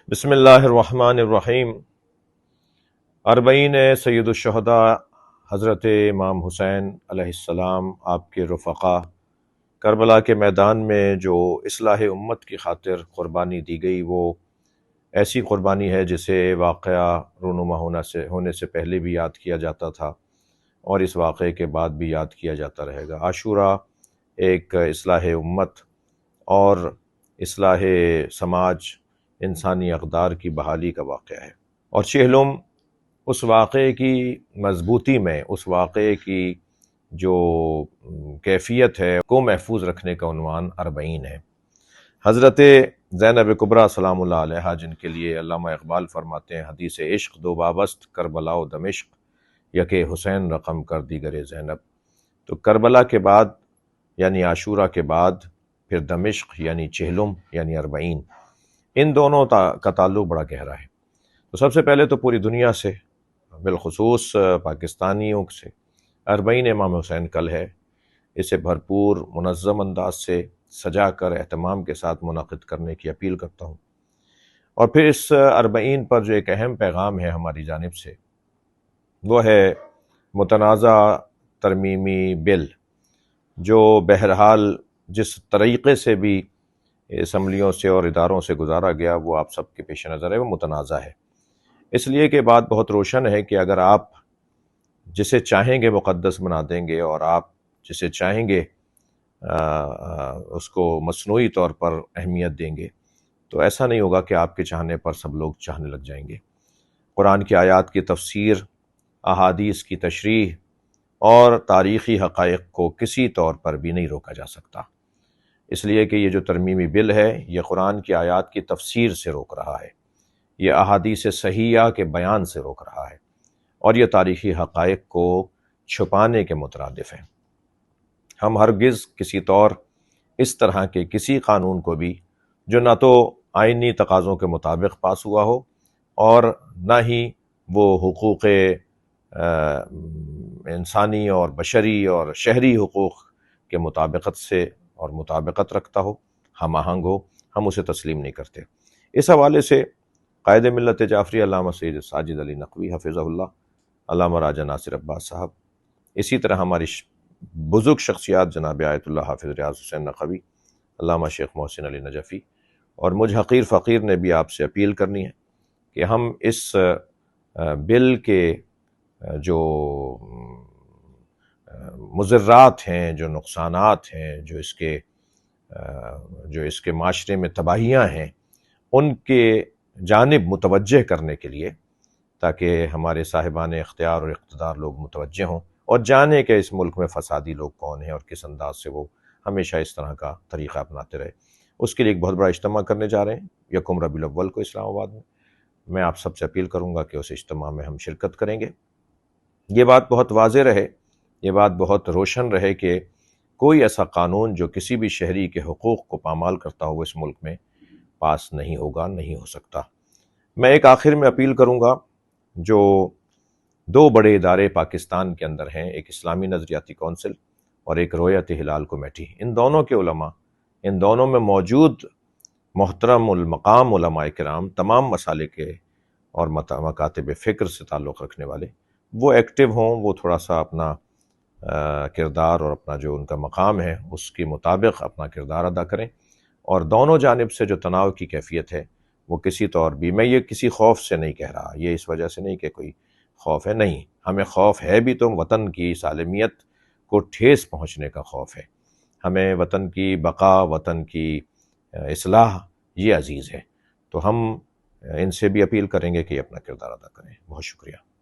بسم اللہ الرحمن الرحیم۔ اربعین سید الشہداء حضرت امام حسین علیہ السلام آپ کے رفقا کربلا کے میدان میں جو اصلاح امت کی خاطر قربانی دی گئی، وہ ایسی قربانی ہے جسے واقعہ رونما ہونے سے پہلے بھی یاد کیا جاتا تھا اور اس واقعے کے بعد بھی یاد کیا جاتا رہے گا۔ عاشورہ ایک اصلاح امت اور اصلاح سماج، انسانی اقدار کی بحالی کا واقعہ ہے، اور چہلم اس واقعے کی مضبوطی میں، اس واقعے کی جو کیفیت ہے کو محفوظ رکھنے کا عنوان اربعین ہے۔ حضرت زینب کبریٰ سلام اللہ علیہا، جن کے لیے علامہ اقبال فرماتے ہیں حدیث عشق دو بابست کربلا و دمشق، یکے حسین رقم کر دیگر زینب، تو کربلا کے بعد یعنی عاشورہ کے بعد پھر دمشق یعنی چہلم یعنی اربعین، ان دونوں کا تعلق بڑا گہرا ہے۔ تو سب سے پہلے تو پوری دنیا سے، بالخصوص پاکستانیوں سے، اربعین امام حسین کل ہے، اسے بھرپور منظم انداز سے سجا کر اہتمام کے ساتھ منعقد کرنے کی اپیل کرتا ہوں۔ اور پھر اس اربعین پر جو ایک اہم پیغام ہے ہماری جانب سے، وہ ہے متنازع ترمیمی بل، جو بہرحال جس طریقے سے بھی اسمبلیوں سے اور اداروں سے گزارا گیا وہ آپ سب کے پیش نظر ہے، وہ متنازع ہے، اس لیے کہ بات بہت روشن ہے کہ اگر آپ جسے چاہیں گے مقدس بنا دیں گے اور آپ جسے چاہیں گے اس کو مصنوعی طور پر اہمیت دیں گے، تو ایسا نہیں ہوگا کہ آپ کے چاہنے پر سب لوگ چاہنے لگ جائیں گے۔ قرآن کی آیات کی تفسیر، احادیث کی تشریح اور تاریخی حقائق کو کسی طور پر بھی نہیں روکا جا سکتا، اس لیے کہ یہ جو ترمیمی بل ہے یہ قرآن کی آیات کی تفسیر سے روک رہا ہے، یہ احادیث صحیحہ کے بیان سے روک رہا ہے، اور یہ تاریخی حقائق کو چھپانے کے مترادف ہے۔ ہم ہرگز کسی طور اس طرح کے کسی قانون کو بھی جو نہ تو آئینی تقاضوں کے مطابق پاس ہوا ہو اور نہ ہی وہ حقوق انسانی اور بشری اور شہری حقوق کے مطابقت سے اور مطابقت رکھتا ہو، ہم آہنگ ہو، ہم اسے تسلیم نہیں کرتے۔ اس حوالے سے قائد ملت جعفری علامہ سید ساجد علی نقوی حفظہ اللہ، علامہ راجہ ناصر عباس صاحب، اسی طرح ہماری بزرگ شخصیات جناب آیت اللہ حافظ ریاض حسین نقوی، علامہ شیخ محسن علی نجفی، اور مجھ حقیر فقیر نے بھی آپ سے اپیل کرنی ہے کہ ہم اس بل کے جو مضرات ہیں، جو نقصانات ہیں، جو اس کے معاشرے میں تباہیاں ہیں، ان کے جانب متوجہ کرنے کے لیے، تاکہ ہمارے صاحبان اختیار اور اقتدار لوگ متوجہ ہوں اور جانیں کہ اس ملک میں فسادی لوگ کون ہیں اور کس انداز سے وہ ہمیشہ اس طرح کا طریقہ اپناتے رہے۔ اس کے لیے ایک بہت بڑا اجتماع کرنے جا رہے ہیں یکم ربیع الاول کو اسلام آباد میں آپ سب سے اپیل کروں گا کہ اس اجتماع میں ہم شرکت کریں گے۔ یہ بات بہت واضح رہے، یہ بات بہت روشن رہے کہ کوئی ایسا قانون جو کسی بھی شہری کے حقوق کو پامال کرتا ہو اس ملک میں پاس نہیں ہوگا، نہیں ہو سکتا۔ میں ایک آخر میں اپیل کروں گا، جو دو بڑے ادارے پاکستان کے اندر ہیں، ایک اسلامی نظریاتی کونسل اور ایک رویت ہلال کمیٹی، ان دونوں کے علماء، ان دونوں میں موجود محترم المقام علماء کرام، تمام مسالک کے اور مکاتب فکر سے تعلق رکھنے والے، وہ ایکٹیو ہوں، وہ تھوڑا سا اپنا کردار اور اپنا جو ان کا مقام ہے اس کے مطابق اپنا کردار ادا کریں، اور دونوں جانب سے جو تناؤ کی کیفیت ہے وہ کسی طور بھی، میں یہ کسی خوف سے نہیں کہہ رہا، یہ اس وجہ سے نہیں کہ کوئی خوف ہے، نہیں، ہمیں خوف ہے بھی تو وطن کی سالمیت کو ٹھیس پہنچنے کا خوف ہے، ہمیں وطن کی بقا، وطن کی اصلاح یہ عزیز ہے، تو ہم ان سے بھی اپیل کریں گے کہ یہ اپنا کردار ادا کریں۔ بہت شکریہ۔